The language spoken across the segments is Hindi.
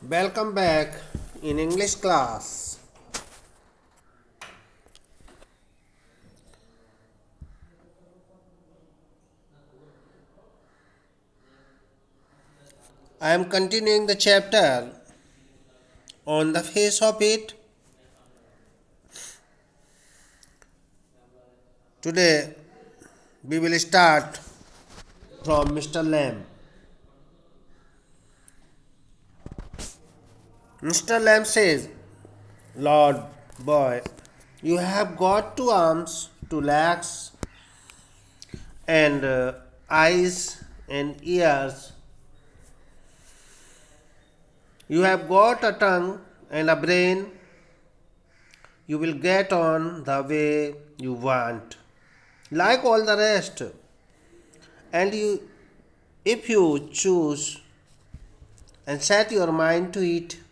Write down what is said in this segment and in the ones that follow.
Welcome back in English class. I am continuing the chapter on the face of it. Today we will start from Mr. Lamb. Mr. Lamb says, Lord, boy, you have got two arms, two legs, and eyes and ears. You have got a tongue and a brain. You will get on the way you want, like all the rest. And if you choose and set your mind to it,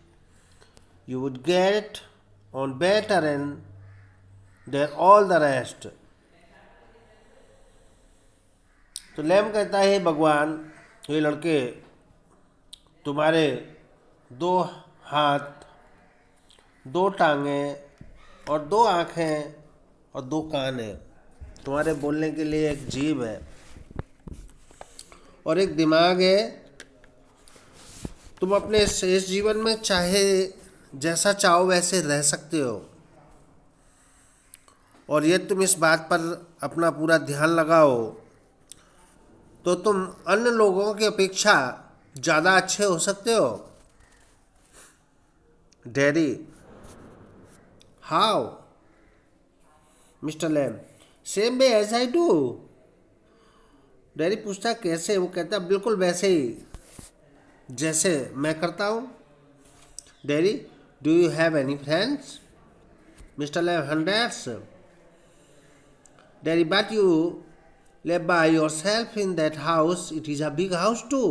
you would get on better and than all the rest. तो लैम कहता है भगवान, ये लड़के, तुम्हारे दो हाथ, दो टांगें और दो आँखें और दो कान हैं. तुम्हारे बोलने के लिए एक जीभ है और एक दिमाग है. तुम अपने इस जीवन में चाहे जैसा चाहो वैसे रह सकते हो, और यदि तुम इस बात पर अपना पूरा ध्यान लगाओ तो तुम अन्य लोगों की अपेक्षा ज़्यादा अच्छे हो सकते हो. Daddy, how? Mister Lam, same way as I do. Daddy पूछता कैसे? वो कहता बिल्कुल वैसे ही जैसे मैं करता हूँ. Daddy, do you have any friends? Mister Lam, hundreds. Daddy, but you live by yourself in that house. It is a big house too.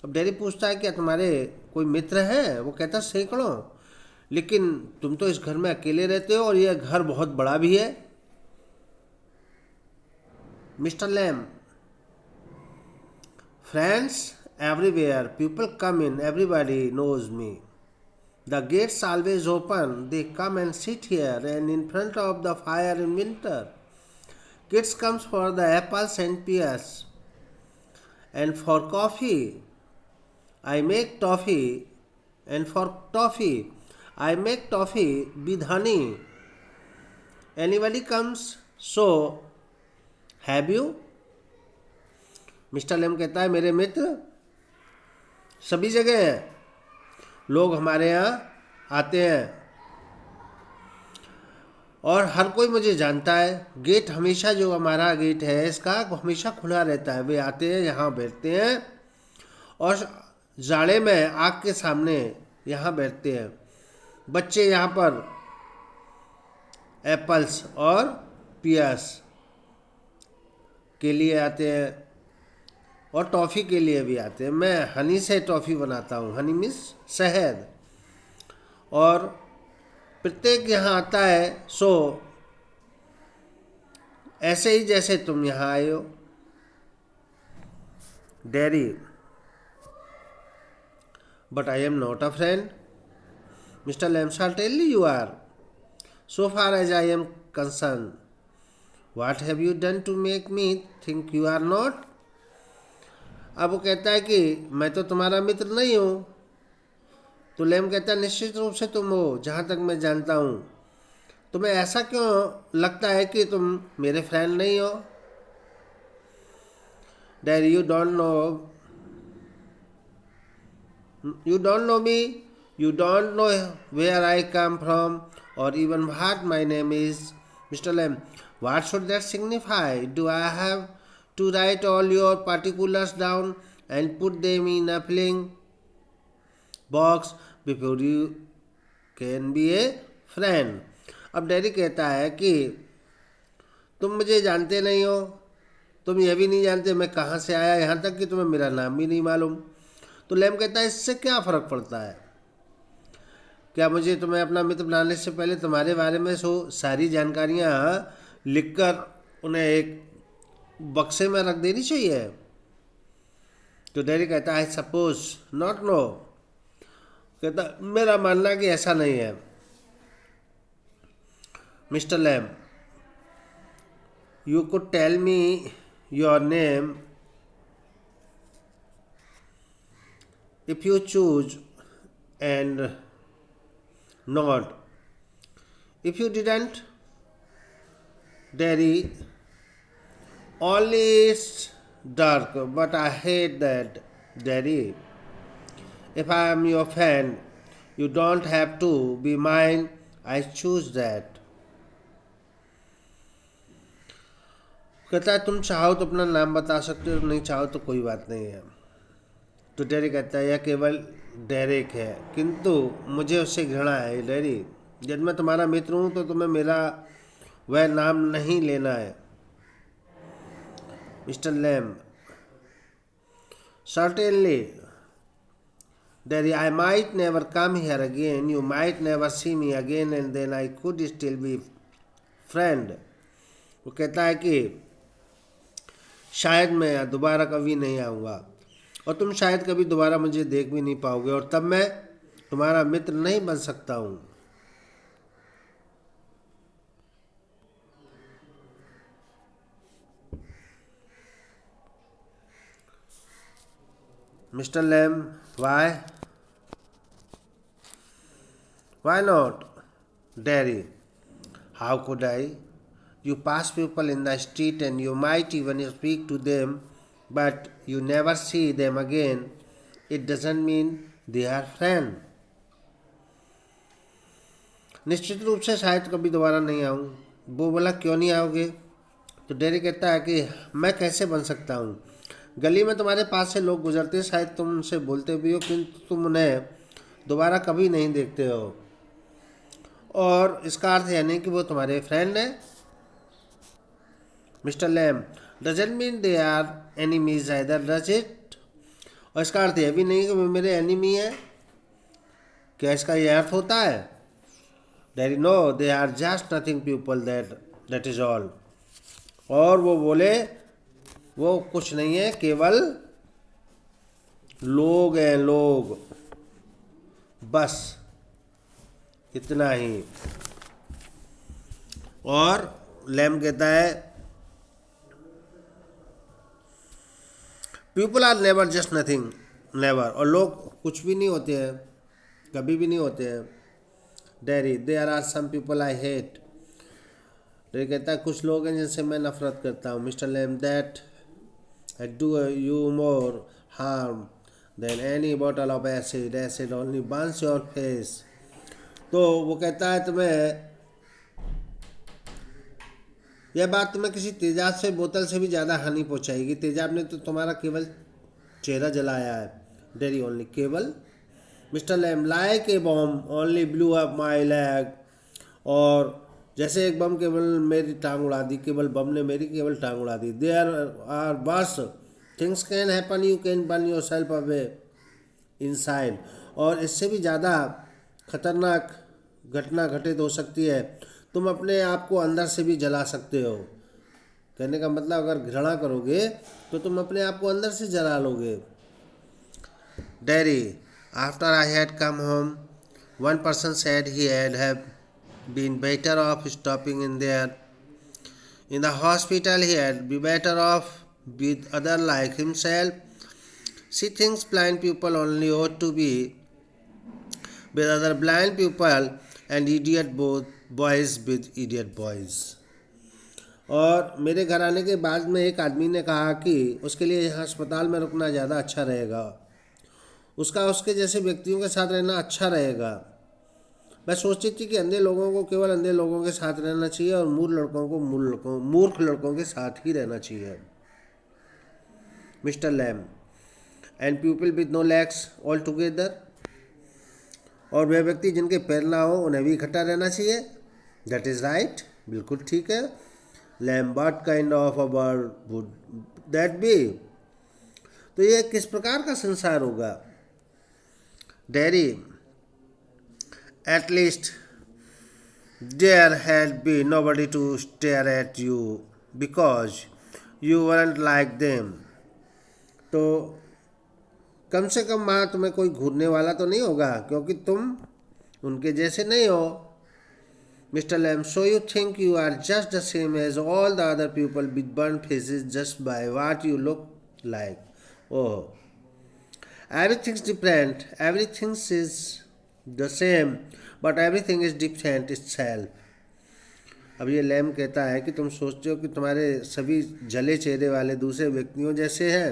अब डैडी पूछता है क्या तुम्हारे कोई मित्र हैं? वो कहता सैकड़ों, लेकिन तुम तो इस घर में अकेले रहते हो और यह घर बहुत बड़ा भी है. Mister Lam, friends everywhere, people come in, everybody knows me. The gates always open, they come and sit here and in front of the fire in winter. Kids comes for the apples and pears, and for coffee I make toffee, and for toffee I make toffee with honey. Anybody comes? So have you? Mister Lem कहता है मेरे मित्र सभी जगह हैं. लोग हमारे यहाँ आते हैं और हर कोई मुझे जानता है. गेट हमेशा, जो हमारा गेट है इसका, हमेशा खुला रहता है. वे आते हैं, यहाँ बैठते हैं और जाड़े में आग के सामने यहाँ बैठते हैं. बच्चे यहाँ पर एप्पल्स और पियर्स के लिए आते हैं और टॉफ़ी के लिए भी आते हैं. मैं हनी से टॉफ़ी बनाता हूँ. हनी मीन्स शहद. और प्रत्येक यहाँ आता है सो ऐसे ही जैसे तुम यहाँ आए हो. Daddy, but I am not a friend. Mister Lam, certainly you are, so far as I am concerned. What have you done to make me think you are not? अब वो कहता है कि मैं तो तुम्हारा मित्र नहीं हूँ. तो लैम कहता है निश्चित रूप से तुम हो, जहाँ तक मैं जानता हूँ. तुम्हें ऐसा क्यों लगता है कि तुम मेरे फ्रेंड नहीं हो? Daddy, you don't know me. You don't know where I come from और even what my name is. Mister Lam, what should that signify? Do I have to write all your particulars down and put them in a filling box before you can be a friend? अब डैडी कहता है कि तुम मुझे जानते नहीं हो, तुम यह भी नहीं जानते मैं कहाँ से आया, यहाँ तक कि तुम्हें मेरा नाम भी नहीं मालूम. तो लैम कहता है इससे क्या फ़र्क पड़ता है? क्या मुझे तुम्हें अपना मित्र बनाने से पहले तुम्हारे बारे में सारी जानकारियाँ लिखकर उन्हें एक बक्से में रख देनी चाहिए? तो डैडी कहता है आई सपोज नॉट नो. कहता मेरा मानना कि ऐसा नहीं है। Mister Lam, you could tell me your name if you choose and not. If you didn't, Daddy, only it's dark, but I hate that, Daddy. If I am your friend, you don't have to be mine. I choose that. कहता है तुम चाहो तो अपना नाम बता सकते हो, नहीं चाहो तो कोई बात नहीं है। तो डेरी कहता है यह केवल डेरिक है, किंतु मुझे उससे घृणा है। डेरी, जब मैं तुम्हारा मित्र हूं तो तुम्हें मेरा वह नाम नहीं लेना है। Mister Lam, certainly Derry, I might never come here again, you might never see me again, and then I could still be friend. वो कहता है कि शायद मैं दोबारा कभी नहीं आऊँगा और तुम शायद कभी दोबारा मुझे देख भी नहीं पाओगे, और तब मैं तुम्हारा मित्र नहीं बन सकता हूँ। Mister Lam, why not Derry, how could I? You pass people in the street and you might even speak to them, but you never see them again. It doesn't mean they are friends. निश्चित रूप से शायद कभी दोबारा नहीं आऊँ। वो बोला क्यों नहीं आओगे? तो डेरी कहता है कि मैं कैसे बन सकता हूँ? गली में तुम्हारे पास से लोग गुजरते हैं, शायद तुम उनसे बोलते भी हो, किंतु तुम उन्हें दोबारा कभी नहीं देखते हो, और इसका अर्थ यह नहीं कि वो तुम्हारे फ्रेंड हैं। Mister Lam, doesn't mean they are enemies either, does it? और इसका अर्थ यह भी नहीं कि वो मेरे एनिमी है। क्या इसका यह अर्थ होता है? Daddy, no, they are just nothing people, that is all. और वो बोले वो कुछ नहीं है, केवल लोग हैं, लोग, बस इतना ही। और लैम कहता है people are never just nothing, never, और लोग कुछ भी नहीं होते हैं, कभी भी नहीं होते हैं। Derry, there are some people I hate. Derry कहता है कुछ लोग हैं जिनसे मैं नफरत करता हूँ। Mister Lam, that do you more harm than any bottle of acid, acid only burns your face. तो वो कहता है तुम्हें यह बात तुम्हें किसी तेजाब से बोतल से भी ज़्यादा हानि पहुंचाएगी। तेजाब ने तो तुम्हारा केवल चेहरा जलाया है। डेरी, ओनली केवल? Mister Lam, like a bomb only blew up my leg, और जैसे एक बम केवल मेरी टांग उड़ा दी, केवल बम ने मेरी केवल टांग उड़ा दी। There are worse things can happen, you can burn yourself away inside, और इससे भी ज़्यादा खतरनाक घटना घटित हो सकती है, तुम अपने आप को अंदर से भी जला सकते हो। कहने का मतलब अगर घृणा करोगे तो तुम अपने आप को अंदर से जला लोगे। Derry, after I had come home, one person said he have been better off stopping in there in the hospital, he had be better off with other like himself. She thinks blind people only ought to be with other blind people and idiot boys with idiot boys। और मेरे घर आने के बाद में एक आदमी ने कहा कि उसके लिए यहाँ अस्पताल में रुकना ज़्यादा अच्छा रहेगा, उसका उसके जैसे व्यक्तियों के साथ रहना अच्छा रहेगा। मैं सोचती थी कि अंधे लोगों को केवल अंधे लोगों के साथ रहना चाहिए और मूर्ख लड़कों को मूर्ख लड़कों के साथ ही रहना चाहिए। Mister Lam, and people with no legs all together, और वे व्यक्ति जिनके पैर ना हो उन्हें भी इकट्ठा रहना चाहिए। दैट इज़ राइट, बिल्कुल ठीक है। Lam, what kind of a world would that be? तो ये किस प्रकार का संसार होगा? Derry, at least there had been nobody to stare at you because you weren't like them. तो कम से कम वहाँ तुम्हें कोई घूरने वाला तो नहीं होगा, क्योंकि तुम उनके जैसे नहीं हो। Mister Lam, so you think you are just the same as all the other people with burnt faces just by what you look like? Oh, everything's different. Everything is the same, but everything is different itself. अब ये लैम कहता है कि तुम सोचते हो कि तुम्हारे सभी जले चेहरे वाले दूसरे व्यक्तियों जैसे हैं,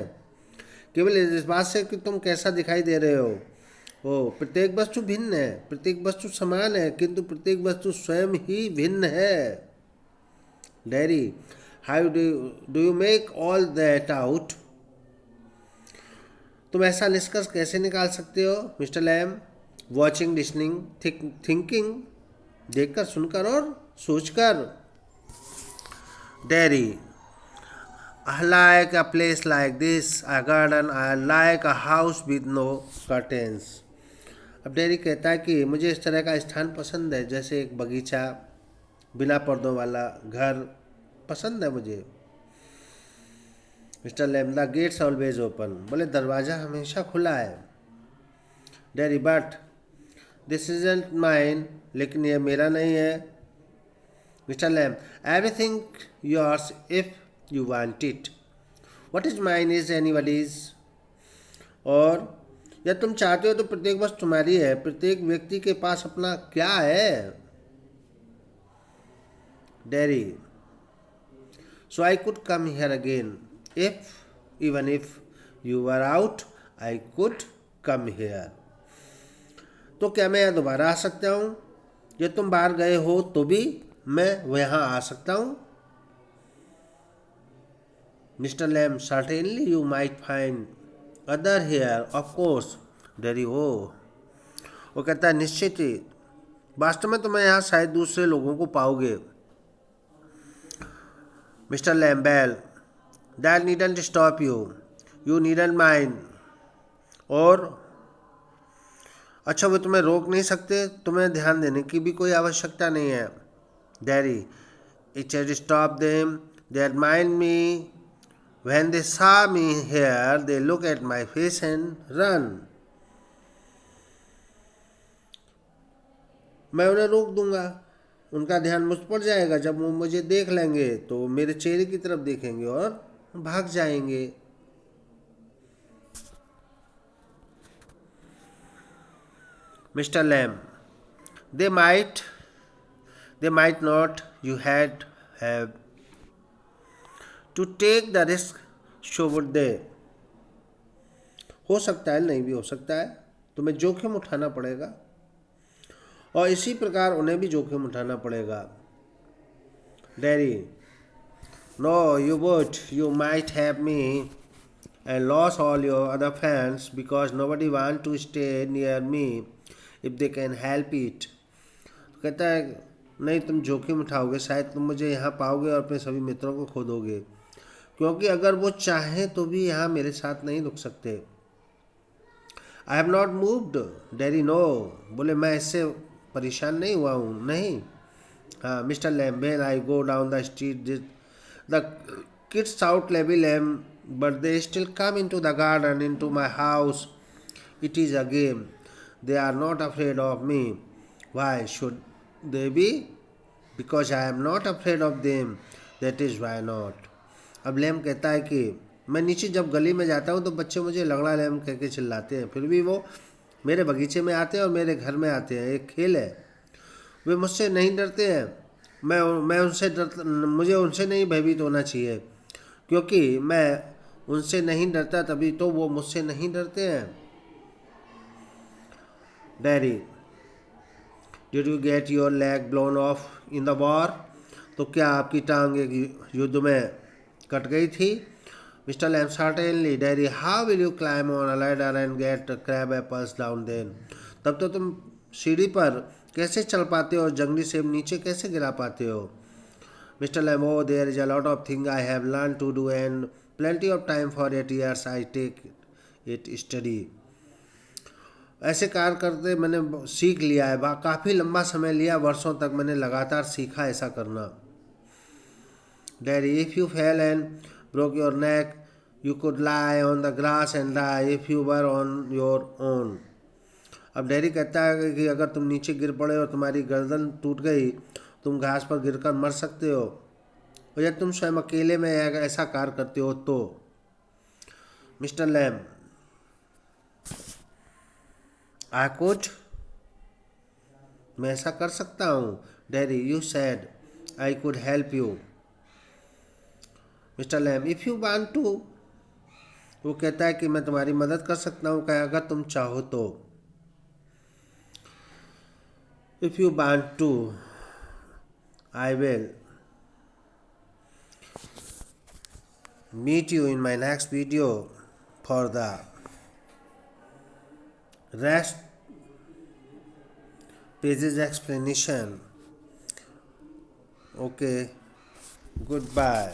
केवल इस बात से कि तुम कैसा दिखाई दे रहे हो। ओ, प्रत्येक वस्तु भिन्न है, प्रत्येक वस्तु समान है, किंतु प्रत्येक वस्तु स्वयं ही भिन्न है। Derry, how do you make all that out? तुम ऐसा निष्कर्ष कैसे निकाल सकते हो? Mister Lam, watching, listening, thinking, देखकर, सुनकर और सोचकर। Derry, I like a place like this, a garden. I like a house with no curtains. अब डेरी कहता है कि मुझे इस तरह का स्थान पसंद है, जैसे एक बगीचा, बिना पर्दों वाला घर पसंद है मुझे। Mister Lam, the gates always open. बोले दरवाज़ा हमेशा खुला है। Derry, but this isn't mine, लेकिन ये मेरा नहीं है। Mister Lam, everything yours if you want it. What is mine is anybody's. और या तुम चाहते हो तो प्रत्येक वस्तु तुम्हारी है, प्रत्येक व्यक्ति के पास अपना क्या है। Dairy, so I could come here again if even if you were out I could come here. तो क्या मैं यहाँ दोबारा आ सकता हूँ? जब तुम बाहर गए हो तो भी मैं यहाँ आ सकता हूँ। Mr. Lamb, certainly you might find other here, of course. Daddy, oh. वो कहता है निश्चित ही, वास्तव में तुम्हें यहाँ शायद दूसरे लोगों को पाओगे। Mister Lambel, that needn't stop you. You needn't mind. और अच्छा, वो तुम्हें रोक नहीं सकते, तुम्हें ध्यान देने की भी कोई आवश्यकता नहीं है। Daddy, it had stopped them. They admired me. When they saw me here, they look at my face and run. मैं उन्हें रोक दूंगा, उनका ध्यान मुझ पर जाएगा। जब वो मुझे देख लेंगे तो मेरे चेहरे की तरफ देखेंगे और भाग जाएंगे। Mister Lam, they might not. You had have to take the risk, so would they. हो सकता है, नहीं भी हो सकता है, तुम्हें जोखिम उठाना पड़ेगा और इसी प्रकार उन्हें भी जोखिम उठाना पड़ेगा। Daddy, no you would, you might have me and lost all your other friends because nobody want to stay near me if they can help it. तो कहता है नहीं, तुम जोखिम उठाओगे, शायद तुम मुझे यहाँ पाओगे और अपने सभी मित्रों को खो दोगे, क्योंकि अगर वो चाहें तो भी यहाँ मेरे साथ नहीं रुक सकते। I have not moved. Daddy, no. बोले मैं इससे परेशान नहीं हुआ हूँ, नहीं। हाँ mister Lam, when I go down the street the kids out levy Lam but they still come in to the garden, in to my house. It is a game. They are not afraid of me. Why should they be? Because I am not afraid of them, that is why not. अब लैम कहता है कि मैं नीचे जब गली में जाता हूँ तो बच्चे मुझे लंगड़ा लैम कह के चिल्लाते हैं, फिर भी वो मेरे बगीचे में आते हैं और मेरे घर में आते हैं। एक खेल है, वे मुझसे नहीं डरते हैं। मैं उनसे मुझे उनसे नहीं भयभीत होना चाहिए, क्योंकि मैं उनसे नहीं डरता, तभी तो वो मुझसे नहीं डरते हैं। Daddy, did you get your leg blown of in the war? तो क्या आपकी टांग एक युद्ध में कट गई थी? Mister Lam, certainly. Daddy, how will you climb on a ladder and get crab apples down then? तब तो तुम सीढ़ी पर कैसे चल पाते हो और जंगली सेब नीचे कैसे गिरा पाते हो? Mister Lam, oh there is a lot of thing I have learn to do and plenty of time for 8 years I take it study. ऐसे कार्य करते मैंने सीख लिया है, काफ़ी लंबा समय लिया, वर्षों तक मैंने लगातार सीखा ऐसा करना। Daddy, if you fail and broke your neck, You could lie on the grass and die if you were on your own. अब डैरी कहता है कि अगर तुम नीचे गिर पड़े और तुम्हारी गर्दन टूट गई, तुम घास पर गिरकर मर सकते हो, और यदि तुम स्वयं अकेले में ऐसा कार्य करते हो तो। मिस्टर लैम, आई कुड, मैं ऐसा कर सकता हूँ। Daddy, you said I could help you. Mister Lam, if you want to, वो कहता है कि मैं तुम्हारी मदद कर सकता हूँ क्या, अगर तुम चाहो तो। If you want to, I will meet you in my next video for the rest pages explanation. Okay, goodbye.